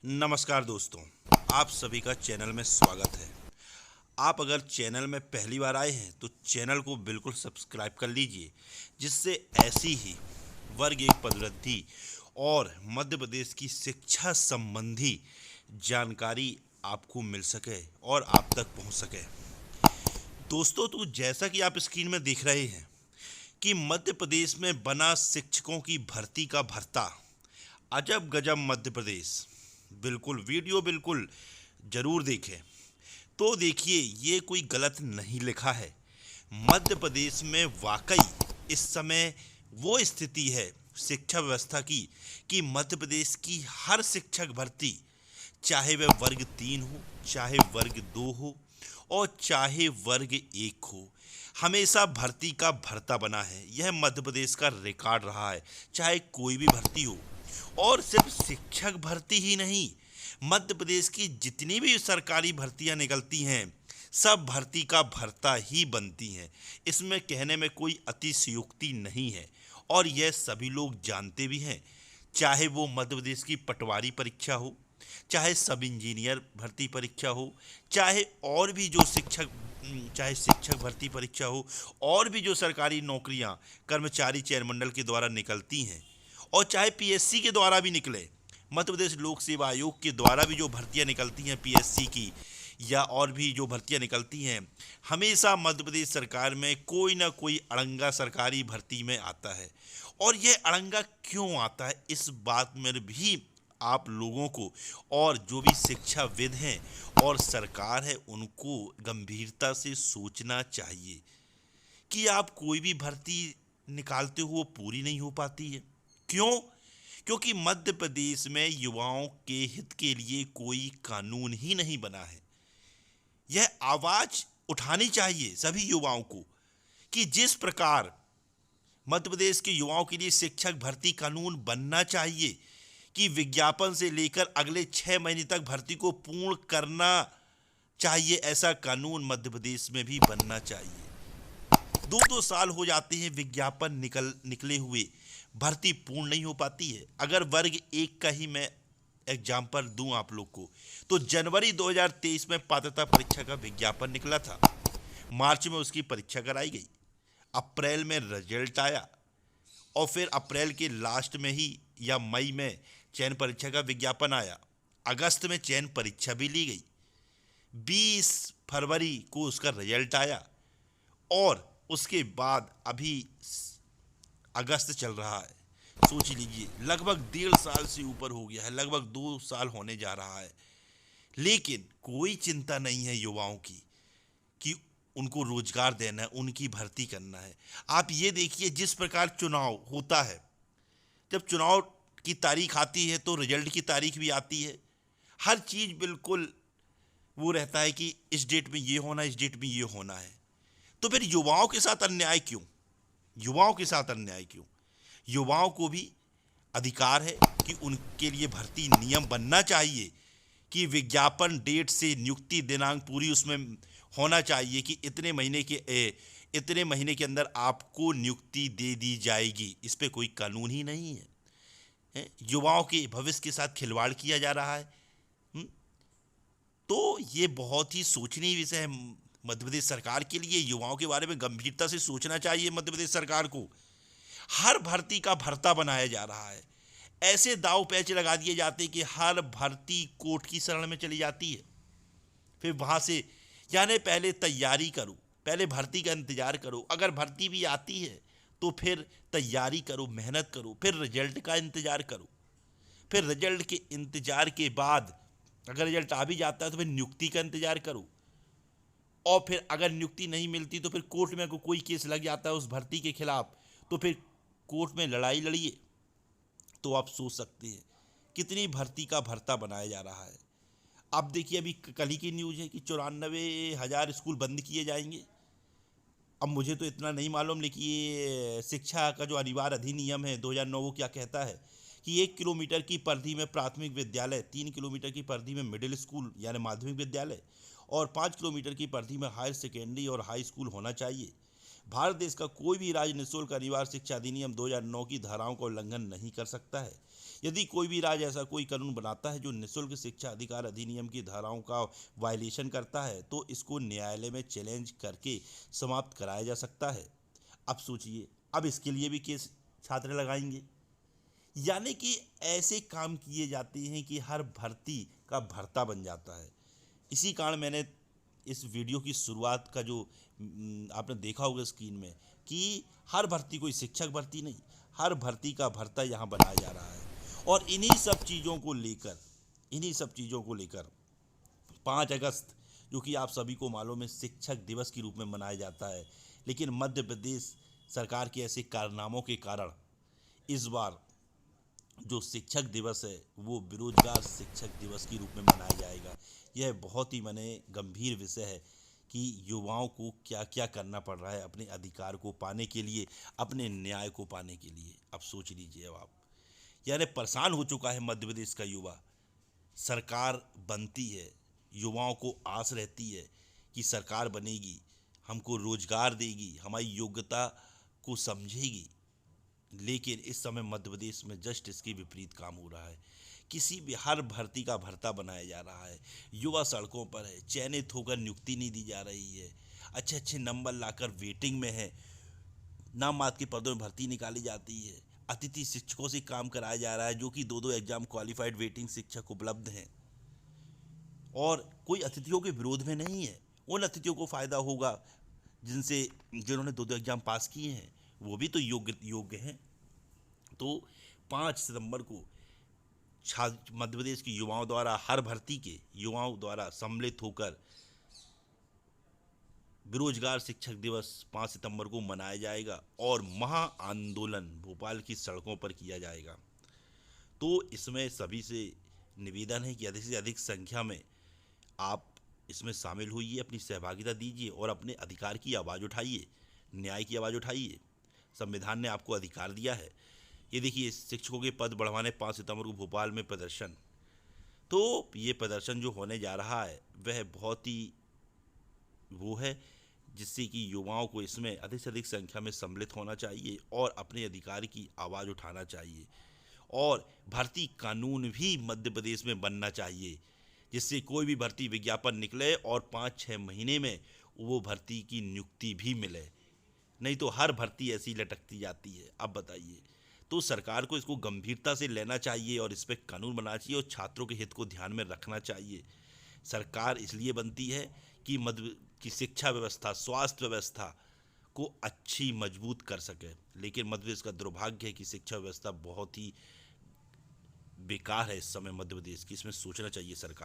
नमस्कार दोस्तों, आप सभी का चैनल में स्वागत है। आप अगर चैनल में पहली बार आए हैं तो चैनल को बिल्कुल सब्सक्राइब कर लीजिए, जिससे ऐसी ही वर्ग एक पदोन्नति और मध्य प्रदेश की शिक्षा संबंधी जानकारी आपको मिल सके और आप तक पहुंच सके। दोस्तों, तो जैसा कि आप स्क्रीन में देख रहे हैं कि मध्य प्रदेश में बना शिक्षकों की भर्ती का भरता, अजब गजब मध्य प्रदेश। बिल्कुल वीडियो बिल्कुल जरूर देखें। तो देखिए, ये कोई गलत नहीं लिखा है। मध्य प्रदेश में वाकई इस समय वो स्थिति है शिक्षा व्यवस्था की कि मध्य प्रदेश की हर शिक्षक भर्ती, चाहे वह वर्ग 3 हो, चाहे वर्ग 2 हो और चाहे वर्ग 1 हो, हमेशा भर्ती का भरता बना है। यह मध्य प्रदेश का रिकॉर्ड रहा है, चाहे कोई भी भर्ती हो। और सिर्फ शिक्षक भर्ती ही नहीं, मध्य प्रदेश की जितनी भी सरकारी भर्तियां निकलती हैं, सब भर्ती का भरता ही बनती हैं। इसमें कहने में कोई अतिशयोक्ति नहीं है और यह सभी लोग जानते भी हैं। चाहे वो मध्य प्रदेश की पटवारी परीक्षा हो, चाहे सब इंजीनियर भर्ती परीक्षा हो, चाहे और भी जो चाहे शिक्षक भर्ती परीक्षा हो, और भी जो सरकारी नौकरियां कर्मचारी चयन मंडल के द्वारा निकलती हैं, और चाहे पीएससी के द्वारा भी निकले, मध्य प्रदेश लोक सेवा आयोग के द्वारा भी जो भर्तियां निकलती हैं पीएससी की, या और भी जो भर्तियां निकलती हैं, हमेशा मध्य प्रदेश सरकार में कोई ना कोई अड़ंगा सरकारी भर्ती में आता है। और यह अड़ंगा क्यों आता है, इस बात में भी आप लोगों को और जो भी शिक्षाविद हैं और सरकार है, उनको गंभीरता से सोचना चाहिए कि आप कोई भी भर्ती निकालते हो वो पूरी नहीं हो पाती है। क्यों? क्योंकि मध्य प्रदेश में युवाओं के हित के लिए कोई कानून ही नहीं बना है। यह आवाज उठानी चाहिए सभी युवाओं को कि जिस प्रकार मध्य प्रदेश के युवाओं के लिए शिक्षक भर्ती कानून बनना चाहिए कि विज्ञापन से लेकर अगले 6 महीने तक भर्ती को पूर्ण करना चाहिए, ऐसा कानून मध्य प्रदेश में भी बनना चाहिए। 2-2 साल हो जाते हैं विज्ञापन निकले हुए, भर्ती पूर्ण नहीं हो पाती है। अगर वर्ग 1 का ही मैं एग्जाम्पल दूं आप लोग को, तो जनवरी 2023 में पात्रता परीक्षा का विज्ञापन निकला था, मार्च में उसकी परीक्षा कराई गई, अप्रैल में रिजल्ट आया, और फिर अप्रैल के लास्ट में ही या मई में चयन परीक्षा का विज्ञापन आया, अगस्त में चयन परीक्षा भी ली गई, 20 फरवरी को उसका रिजल्ट आया, और उसके बाद अभी अगस्त चल रहा है। सोच लीजिए, लगभग 1.5 साल से ऊपर हो गया है, लगभग 2 साल होने जा रहा है, लेकिन कोई चिंता नहीं है युवाओं की कि उनको रोजगार देना है, उनकी भर्ती करना है। आप ये देखिए, जिस प्रकार चुनाव होता है, जब चुनाव की तारीख आती है तो रिजल्ट की तारीख भी आती है। हर चीज़ बिल्कुल वो रहता है कि इस डेट में ये होना, इस डेट में ये होना है। तो फिर युवाओं के साथ अन्याय क्यों? युवाओं के साथ अन्याय क्यों? युवाओं को भी अधिकार है कि उनके लिए भर्ती नियम बनना चाहिए कि विज्ञापन डेट से नियुक्ति दिनांक पूरी उसमें होना चाहिए कि इतने महीने के अंदर आपको नियुक्ति दे दी जाएगी। इस पे कोई कानून ही नहीं है। युवाओं के भविष्य के साथ खिलवाड़ किया जा रहा है। तो ये बहुत ही सोचनीय विषय है मध्य प्रदेश सरकार के लिए। युवाओं के बारे में गंभीरता से सोचना चाहिए मध्य प्रदेश सरकार को। हर भर्ती का भरता बनाया जा रहा है, ऐसे दाव पैच लगा दिए जाते कि हर भर्ती कोर्ट की शरण में चली जाती है। फिर वहां से यानी पहले तैयारी करो, पहले भर्ती का इंतजार करो, अगर भर्ती भी आती है तो फिर तैयारी करो, मेहनत करो, फिर रिजल्ट का इंतजार करो, फिर रिजल्ट के इंतजार के बाद अगर रिजल्ट आ भी जाता है तो फिर नियुक्ति का इंतजार करो, और फिर अगर नियुक्ति नहीं मिलती तो फिर कोर्ट में कोई केस लग जाता है उस भर्ती के खिलाफ, तो फिर कोर्ट में लड़ाई लड़िए। तो आप सोच सकते हैं कितनी भर्ती का भरता बनाया जा रहा है। अब देखिए, अभी कल ही की न्यूज़ है कि 94,000 स्कूल बंद किए जाएंगे। अब मुझे तो इतना नहीं मालूम, लेकिन ये शिक्षा का जो अनिवार्य अधिनियम है 2009 वो क्या कहता है कि 1 किलोमीटर की परिधि में प्राथमिक विद्यालय, 3 किलोमीटर की परिधि में मिडिल स्कूल यानी माध्यमिक विद्यालय, और 5 किलोमीटर की परिधि में हायर सेकेंडरी और हाई स्कूल होना चाहिए। भारत देश का कोई भी राज्य निःशुल्क अनिवार्य शिक्षा अधिनियम 2009 की धाराओं का उल्लंघन नहीं कर सकता है। यदि कोई भी राज्य ऐसा कोई कानून बनाता है जो निःशुल्क शिक्षा अधिकार अधिनियम की धाराओं का वायलेशन करता है तो इसको न्यायालय में चैलेंज करके समाप्त कराया जा सकता है। अब सोचिए, अब इसके लिए भी केस छात्र लगाएंगे। यानी कि ऐसे काम किए जाते हैं कि हर भर्ती का भर्ता बन जाता है। इसी कारण मैंने इस वीडियो की शुरुआत का जो आपने देखा होगा स्क्रीन में कि हर भर्ती, कोई शिक्षक भर्ती नहीं, हर भर्ती का भर्ता यहाँ बनाया जा रहा है। और इन्हीं सब चीज़ों को लेकर 5 अगस्त, जो कि आप सभी को मालूम है शिक्षक दिवस के रूप में मनाया जाता है, लेकिन मध्य प्रदेश सरकार के ऐसे कारनामों के कारण इस बार जो शिक्षक दिवस है वो बेरोजगार शिक्षक दिवस के रूप में मनाया जाएगा। यह बहुत ही गंभीर विषय है कि युवाओं को क्या क्या करना पड़ रहा है अपने अधिकार को पाने के लिए, अपने न्याय को पाने के लिए। अब सोच लीजिए, अब आप, यानी परेशान हो चुका है मध्य प्रदेश का युवा। सरकार बनती है, युवाओं को आस रहती है कि सरकार बनेगी, हमको रोजगार देगी, हमारी योग्यता को समझेगी, लेकिन इस समय मध्य प्रदेश में जस्ट इसके विपरीत काम हो रहा है। किसी भी हर भर्ती का भर्ता बनाया जा रहा है, युवा सड़कों पर है, चयनित होकर नियुक्ति नहीं दी जा रही है, अच्छे अच्छे नंबर लाकर वेटिंग में है, नाम मात्र के पदों में भर्ती निकाली जाती है, अतिथि शिक्षकों से काम कराया जा रहा है जो कि 2-2 एग्जाम क्वालिफाइड वेटिंग शिक्षक उपलब्ध हैं। और कोई अतिथियों के विरोध में नहीं है, उन अतिथियों को फ़ायदा होगा जिन्होंने 2-2 एग्जाम पास किए हैं, वो भी तो योग्य हैं। तो 5 सितंबर को मध्य प्रदेश के युवाओं द्वारा, हर भर्ती के युवाओं द्वारा सम्मिलित होकर बेरोजगार शिक्षक दिवस 5 सितंबर को मनाया जाएगा और महा आंदोलन भोपाल की सड़कों पर किया जाएगा। तो इसमें सभी से निवेदन है कि अधिक से अधिक संख्या में आप इसमें शामिल होइए, अपनी सहभागिता दीजिए और अपने अधिकार की आवाज़ उठाइए, न्याय की आवाज़ उठाइए। संविधान ने आपको अधिकार दिया है। ये देखिए, शिक्षकों के पद बढ़वाने 5 सितंबर को भोपाल में प्रदर्शन। तो ये प्रदर्शन जो होने जा रहा है वह बहुत ही वो है जिससे कि युवाओं को इसमें अधिक से अधिक संख्या में सम्मिलित होना चाहिए और अपने अधिकार की आवाज़ उठाना चाहिए। और भर्ती कानून भी मध्य प्रदेश में बनना चाहिए जिससे कोई भी भर्ती विज्ञापन निकले और 5-6 महीने में वो भर्ती की नियुक्ति भी मिले। नहीं तो हर भर्ती ऐसी लटकती जाती है। अब बताइए, तो सरकार को इसको गंभीरता से लेना चाहिए और इस पर कानून बनाना चाहिए और छात्रों के हित को ध्यान में रखना चाहिए। सरकार इसलिए बनती है कि मध्य की शिक्षा व्यवस्था, स्वास्थ्य व्यवस्था को अच्छी मजबूत कर सके, लेकिन मध्य प्रदेश का दुर्भाग्य है कि शिक्षा व्यवस्था बहुत ही बेकार है इस समय मध्य प्रदेश की। इसमें सोचना चाहिए सरकार